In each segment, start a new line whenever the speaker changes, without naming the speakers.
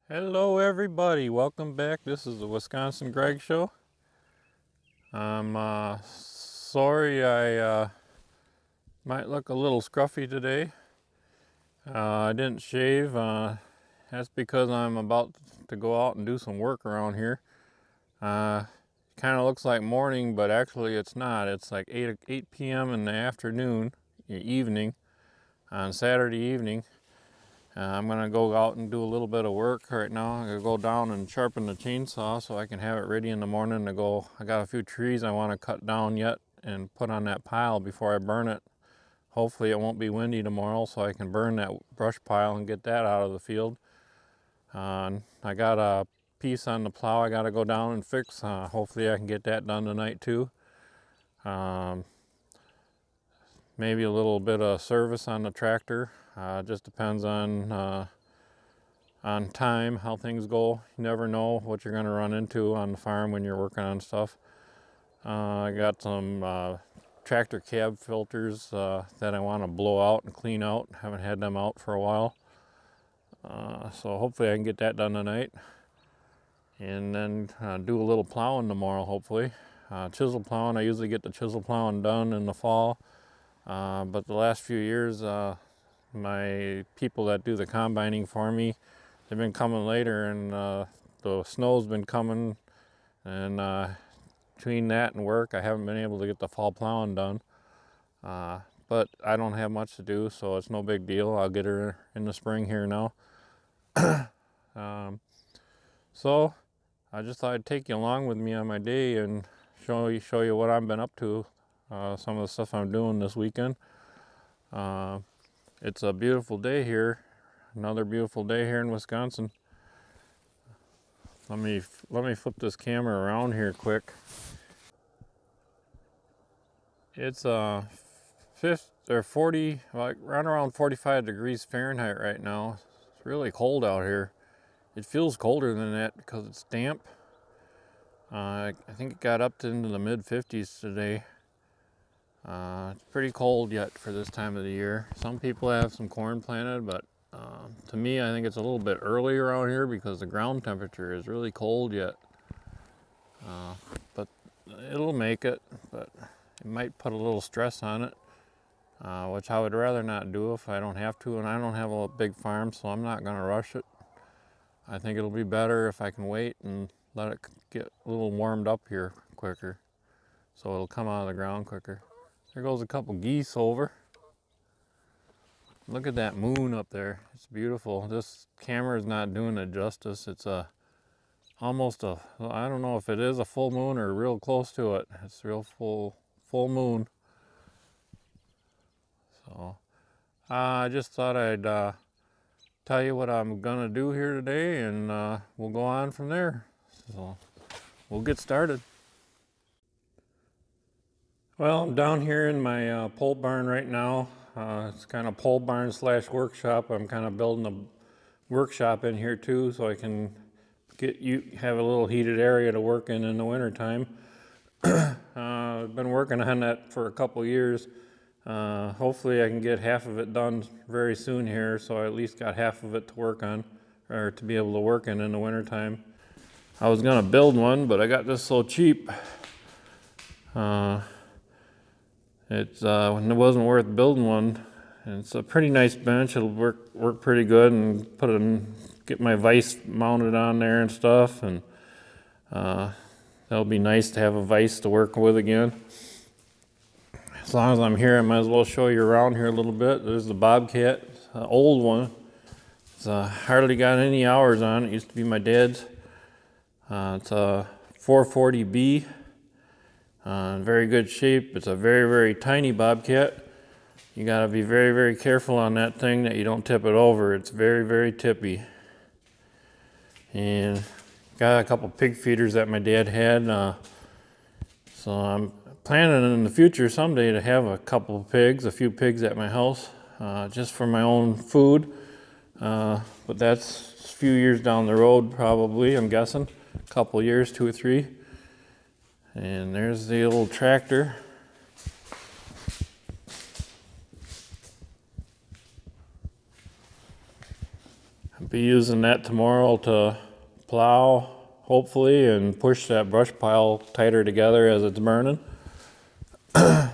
Hello everybody, welcome back. This is the Wisconsin Greg Show. I'm sorry I might look a little scruffy today. I didn't shave. That's because I'm about to go out and do some work around here. Kind of looks like morning, but actually it's not. It's like 8 p.m. in the afternoon, evening, on Saturday evening. I'm gonna go out and do a little bit of work right now. I'm gonna go down and sharpen the chainsaw so I can have it ready in the morning to go. I got a few trees I want to cut down yet and put on that pile before I burn it. Hopefully it won't be windy tomorrow so I can burn that brush pile and get that out of the field. I got a piece on the plow I gotta go down and fix. Hopefully I can get that done tonight too. Maybe a little bit of service on the tractor. Just depends on time, how things go. You never know what you're going to run into on the farm when you're working on stuff. I got some tractor cab filters that I want to blow out and clean out. Haven't had them out for a while. So hopefully I can get that done tonight. And then do a little plowing tomorrow, hopefully. Chisel plowing, I usually get the chisel plowing done in the fall. But the last few years, my people that do the combining for me, they've been coming later, and the snow's been coming, and between that and work I haven't been able to get the fall plowing done. But I don't have much to do, so it's no big deal. I'll get her in the spring here now. So I just thought I'd take you along with me on my day and show you what I've been up to, some of the stuff I'm doing this weekend. It's a beautiful day here, another beautiful day here in Wisconsin. Let me flip this camera around here quick. It's 40, like right around 45 degrees Fahrenheit right now. It's really cold out here. It feels colder than that because it's damp. I think it got up into the mid 50s today. It's pretty cold yet for this time of the year. Some people have some corn planted, but to me, I think it's a little bit early around here because the ground temperature is really cold yet. But it'll make it, but it might put a little stress on it, which I would rather not do if I don't have to. And I don't have a big farm, so I'm not going to rush it. I think it'll be better if I can wait and let it get a little warmed up here quicker, so it'll come out of the ground quicker. There goes a couple geese over. Look at that moon up there. It's beautiful. This camera is not doing it justice. It's almost a, I don't know if it is a full moon or real close to it. It's real full moon. So I just thought I'd tell you what I'm gonna do here today, and we'll go on from there. So we'll get started. Well, I'm down here in my pole barn right now. It's kind of pole barn slash workshop. I'm kind of building a workshop in here too, so I can have a little heated area to work in the wintertime. I've been working on that for a couple years. Hopefully I can get half of it done very soon here, so I at least got half of it to work on, or to be able to work in the wintertime. I was gonna build one, but I got this so cheap. It wasn't worth building one. And it's a pretty nice bench. It'll work pretty good, and get my vise mounted on there and stuff. And that'll be nice to have a vise to work with again. As long as I'm here, I might as well show you around here a little bit. There's the Bobcat, old one. It's hardly got any hours on it. It used to be my dad's. It's a 440B. In very good shape. It's a very, very tiny Bobcat. You gotta be very, very careful on that thing that you don't tip it over. It's very, very tippy. And got a couple pig feeders that my dad had. So I'm planning in the future someday to have a few pigs at my house, just for my own food. But that's a few years down the road probably, I'm guessing. A couple years, 2 or 3. And there's the old tractor. Be using that tomorrow to plow, hopefully, and push that brush pile tighter together as it's burning. So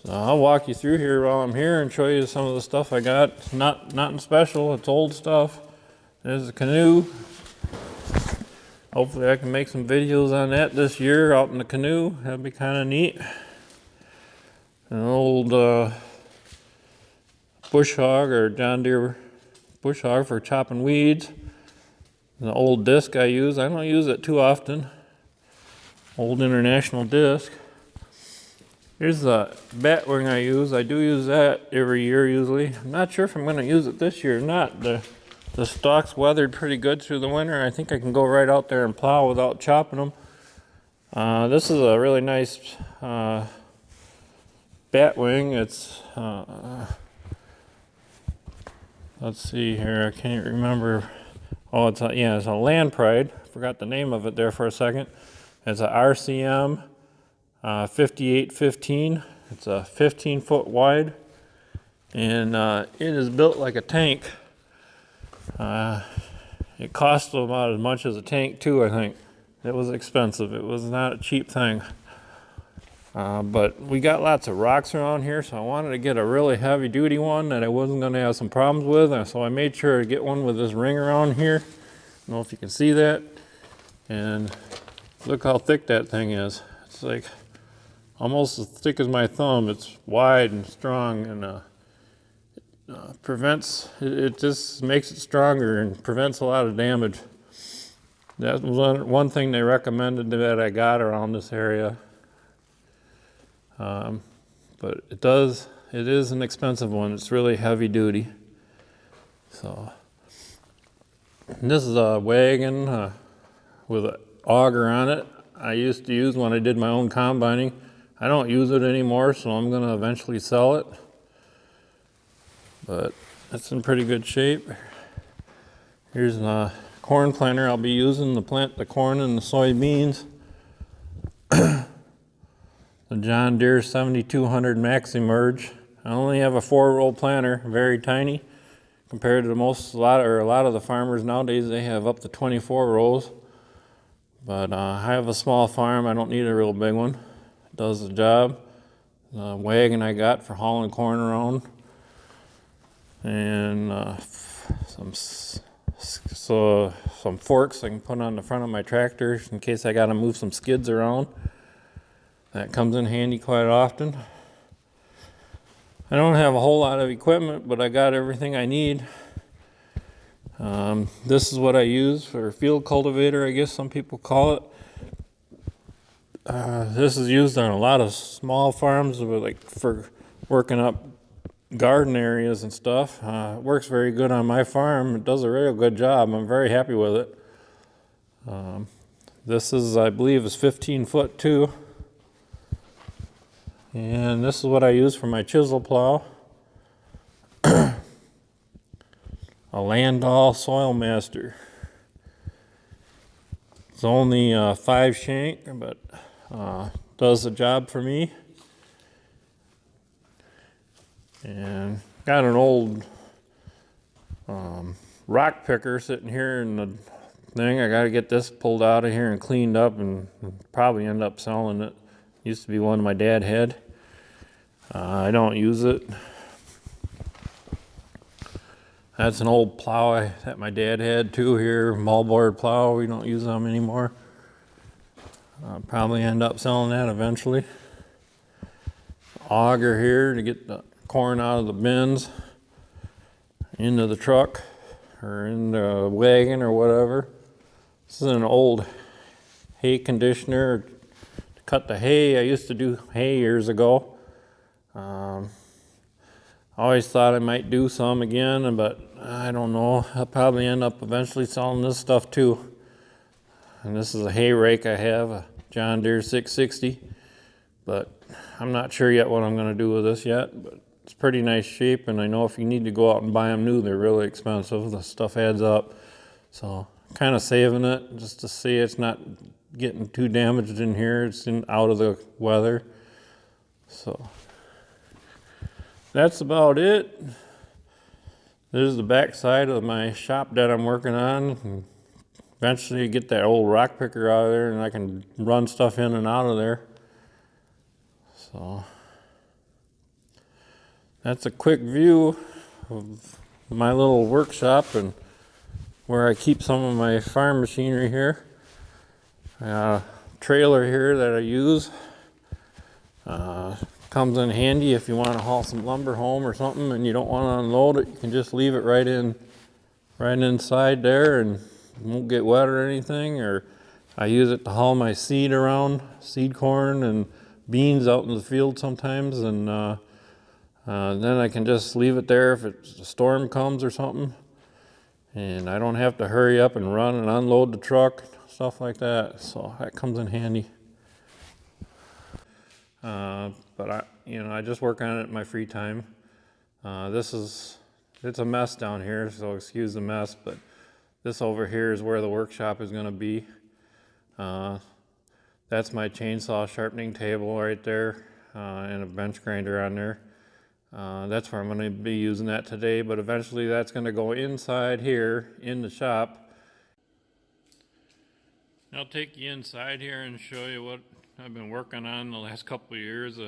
I'll walk you through here while I'm here and show you some of the stuff I got. It's nothing special, it's old stuff. There's a canoe. Hopefully I can make some videos on that this year out in the canoe. That'd be kind of neat. An old bush hog or John Deere bush hog for chopping weeds. An old disc I use. I don't use it too often. Old International disc. Here's the batwing I use. I do use that every year usually. I'm not sure if I'm going to use it this year or not. The stalks weathered pretty good through the winter. I think I can go right out there and plow without chopping them. This is a really nice batwing. It's let's see here. I can't remember. Oh, it's a Land Pride. Forgot the name of it there for a second. It's a RCM 5815. It's a 15-foot wide, and it is built like a tank. It cost about as much as a tank too, I think. It was expensive. It was not a cheap thing. But we got lots of rocks around here, so I wanted to get a really heavy duty one that I wasn't going to have some problems with. And so I made sure to get one with this ring around here. I don't know if you can see that. And look how thick that thing is. It's like almost as thick as my thumb. It's wide and strong, and prevents, it just makes it stronger and prevents a lot of damage. That was one thing they recommended that I got around this area. But it is an expensive one. It's really heavy duty. So, and this is a wagon with an auger on it. I used to use when I did my own combining. I don't use it anymore, so I'm going to eventually sell it. But it's in pretty good shape. Here's a corn planter I'll be using to plant the corn and the soybeans. The John Deere 7200 Maxi-Merge. I only have a 4-row planter, very tiny, compared to a lot of the farmers nowadays. They have up to 24 rows. But I have a small farm. I don't need a real big one. It does the job. The wagon I got for hauling corn around, and some forks I can put on the front of my tractor in case I got to move some skids around. That comes in handy quite often. I don't have a whole lot of equipment, but I got everything I need. This is what I use for a field cultivator, I guess some people call it. This is used on a lot of small farms, like for working up garden areas and stuff. It works very good on my farm. It does a real good job. I'm very happy with it. This is, I believe, is 15 foot too. And this is what I use for my chisel plow. A Landau Soil Master. It's only 5 shank, but does the job for me. And got an old rock picker sitting here in the thing. I got to get this pulled out of here and cleaned up, and probably end up selling it. Used to be one my dad had. I don't use it. That's an old plow that my dad had too here, moldboard plow. We don't use them anymore. I'll probably end up selling that eventually. Auger here to get the corn out of the bins into the truck or in the wagon or whatever. This is an old hay conditioner to cut the hay. I used to do hay years ago. I always thought I might do some again, but I don't know. I'll probably end up eventually selling this stuff too. And this is a hay rake I have, a John Deere 660. But I'm not sure yet what I'm going to do with this yet. But it's pretty nice shape, and I know if you need to go out and buy them new, they're really expensive. The stuff adds up. So kind of saving it just to see it's not getting too damaged in here. It's out of the weather. So that's about it. This is the back side of my shop that I'm working on. Eventually get that old rock picker out of there and I can run stuff in and out of there. So that's a quick view of my little workshop and where I keep some of my farm machinery here. Trailer here that I use. Comes in handy if you want to haul some lumber home or something and you don't want to unload it. You can just leave it right inside there and it won't get wet or anything. Or I use it to haul my seed around, seed corn and beans out in the field sometimes, and then I can just leave it there if a storm comes or something, and I don't have to hurry up and run and unload the truck, stuff like that. So that comes in handy. But I just work on it in my free time. It's a mess down here, so excuse the mess, but this over here is where the workshop is going to be. That's my chainsaw sharpening table right there, and a bench grinder on there. That's where I'm going to be using that today, but eventually that's going to go inside here in the shop. I'll take you inside here and show you what I've been working on the last couple of years.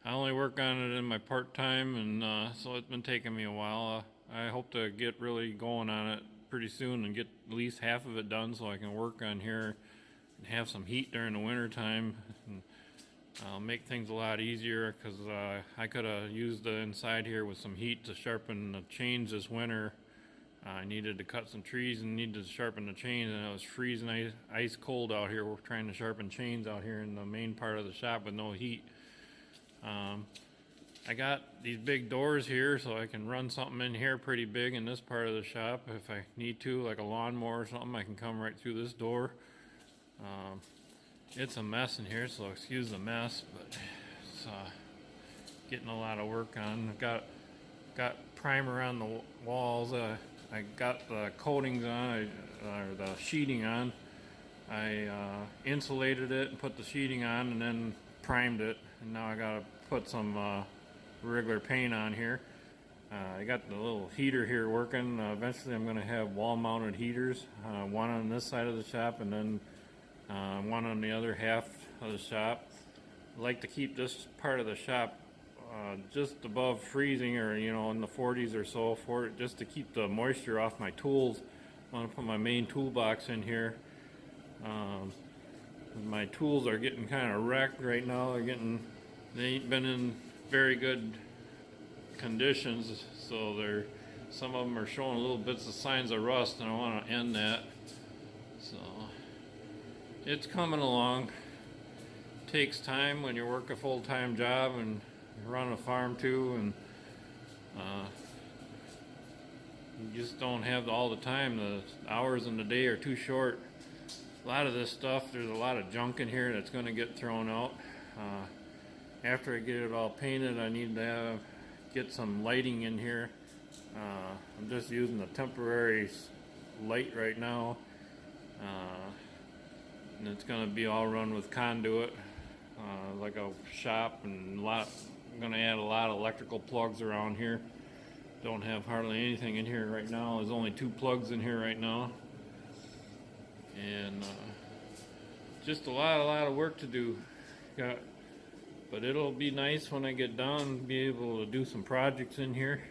I only work on it in my part-time, and so it's been taking me a while. I hope to get really going on it pretty soon and get at least half of it done so I can work on here and have some heat during the winter time. Make things a lot easier, because I could have used the inside here with some heat to sharpen the chains this winter. I needed to cut some trees and needed to sharpen the chains, and it was freezing ice cold out here. We're trying to sharpen chains out here in the main part of the shop with no heat. I got these big doors here so I can run something in here pretty big in this part of the shop. If I need to, like a lawnmower or something, I can come right through this door. It's a mess in here, so excuse the mess, but it's getting a lot of work on. I've got primer on the walls. I got the coatings on, or the sheeting on. I insulated it and put the sheeting on and then primed it, and now I gotta put some regular paint on here. I got the little heater here working. Eventually I'm going to have wall mounted heaters, one on this side of the shop and then one on the other half of the shop. I like to keep this part of the shop just above freezing, or in the 40s or so, just to keep the moisture off my tools. I want to put my main toolbox in here. My tools are getting kind of wrecked right now. They ain't been in very good conditions, so some of them are showing little bits of signs of rust, and I want to end that. So it's coming along. Takes time when you work a full-time job and run a farm too, and you just don't have all the time. The hours in the day are too short. A lot of this stuff, there's a lot of junk in here that's going to get thrown out. After I get it all painted, I need to get some lighting in here. I'm just using a temporary light right now, and it's going to be all run with conduit, like a shop, and I'm going to add a lot of electrical plugs around here. Don't have hardly anything in here right now. There's only 2 plugs in here right now, and just a lot of work to do. But it'll be nice when I get done, be able to do some projects in here.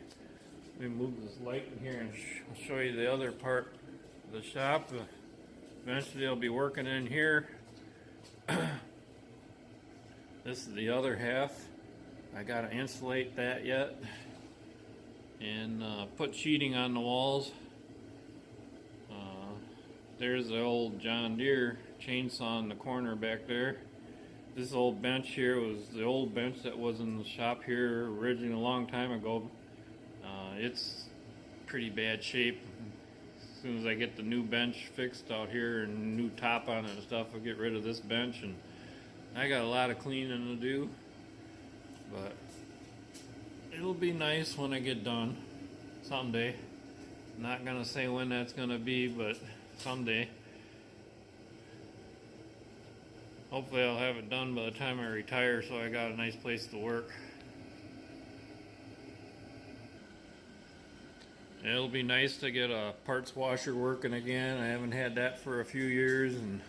Let me move this light in here and I'll show you the other part of the shop. Eventually I'll be working in here. This is the other half. I gotta insulate that yet and put sheeting on the walls. There's the old John Deere chainsaw in the corner back there. This old bench here was the old bench that was in the shop here originally a long time ago. It's pretty bad shape. As soon as I get the new bench fixed out here and new top on it and stuff, I'll get rid of this bench, and I got a lot of cleaning to do, but it'll be nice when I get done someday. I'm not gonna say when that's gonna be, but someday. Hopefully I'll have it done by the time I retire, so I got a nice place to work. It'll be nice to get a parts washer working again. I haven't had that for a few years, and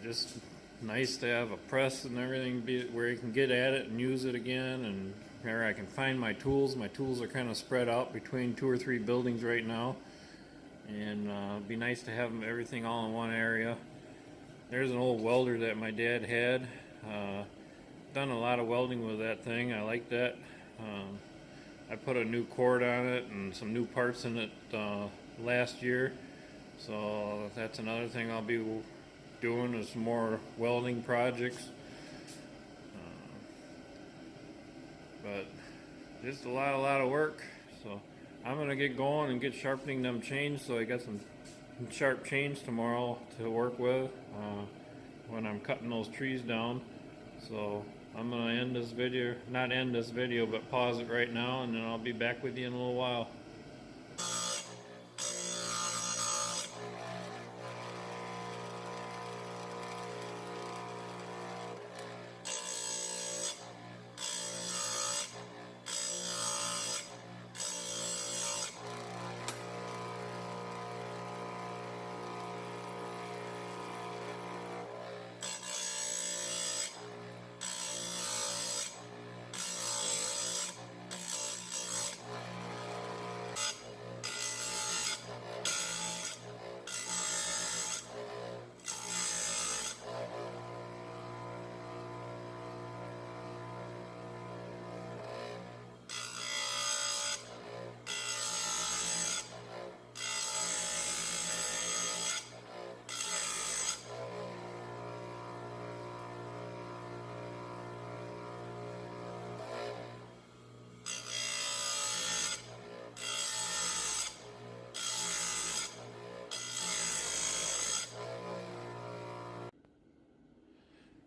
just nice to have a press and everything where you can get at it and use it again, and where I can find my tools. My tools are kind of spread out between 2 or 3 buildings right now, and it'd be nice to have everything all in one area. There's an old welder that my dad had. Done a lot of welding with that thing. I like that. I put a new cord on it and some new parts in it last year, so that's another thing I'll be doing, is more welding projects. But just a lot of work. So I'm gonna get going and get sharpening them chains, so I got some sharp chains tomorrow to work with when I'm cutting those trees down. So I'm gonna end this video, not end this video, but pause it right now, and then I'll be back with you in a little while.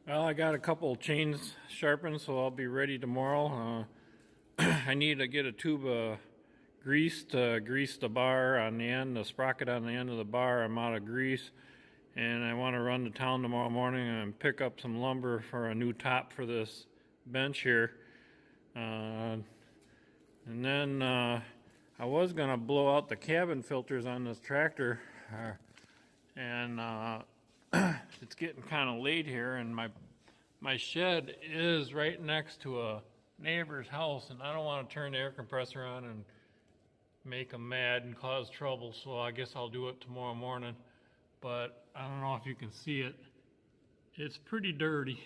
Well, I got a couple chains sharpened, so I'll be ready tomorrow. I need to get a tube of grease to grease the bar on the end, the sprocket on the end of the bar. I'm out of grease, and I want to run to town tomorrow morning and pick up some lumber for a new top for this bench here. And then I was going to blow out the cabin filters on this tractor, and it's getting kind of late here, and my shed is right next to a neighbor's house, and I don't want to turn the air compressor on and make them mad and cause trouble, so I guess I'll do it tomorrow morning. But I don't know if you can see it. It's pretty dirty.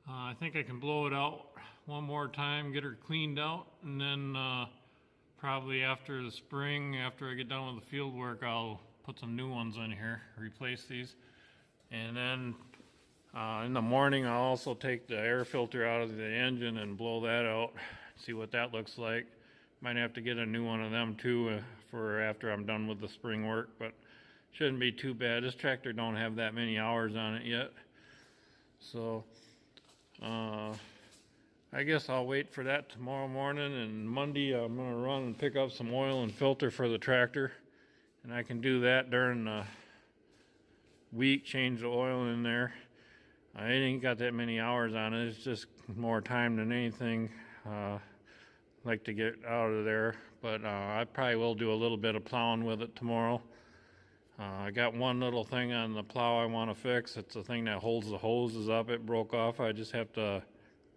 I think I can blow it out one more time, get her cleaned out, and then probably after the spring, after I get done with the field work, I'll put some new ones in here, replace these. And then in the morning, I'll also take the air filter out of the engine and blow that out, see what that looks like. Might have to get a new one of them too for after I'm done with the spring work, but shouldn't be too bad. This tractor don't have that many hours on it yet. So I guess I'll wait for that tomorrow morning, and Monday I'm gonna run and pick up some oil and filter for the tractor, and I can do that during the week, change the oil in there. I ain't got that many hours on it. It's just more time than anything. Like to get out of there, but I probably will do a little bit of plowing with it tomorrow. I got one little thing on the plow I want to fix. It's the thing that holds the hoses up. It broke off. I just have to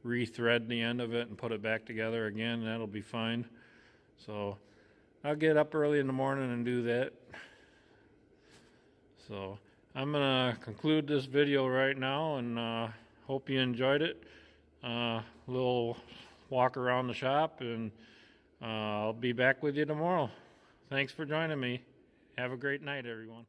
re-thread the end of it and put it back together again. That'll be fine. So I'll get up early in the morning and do that. So I'm gonna conclude this video right now, and hope you enjoyed it. Little walk around the shop, and I'll be back with you tomorrow. Thanks for joining me. Have a great night, everyone.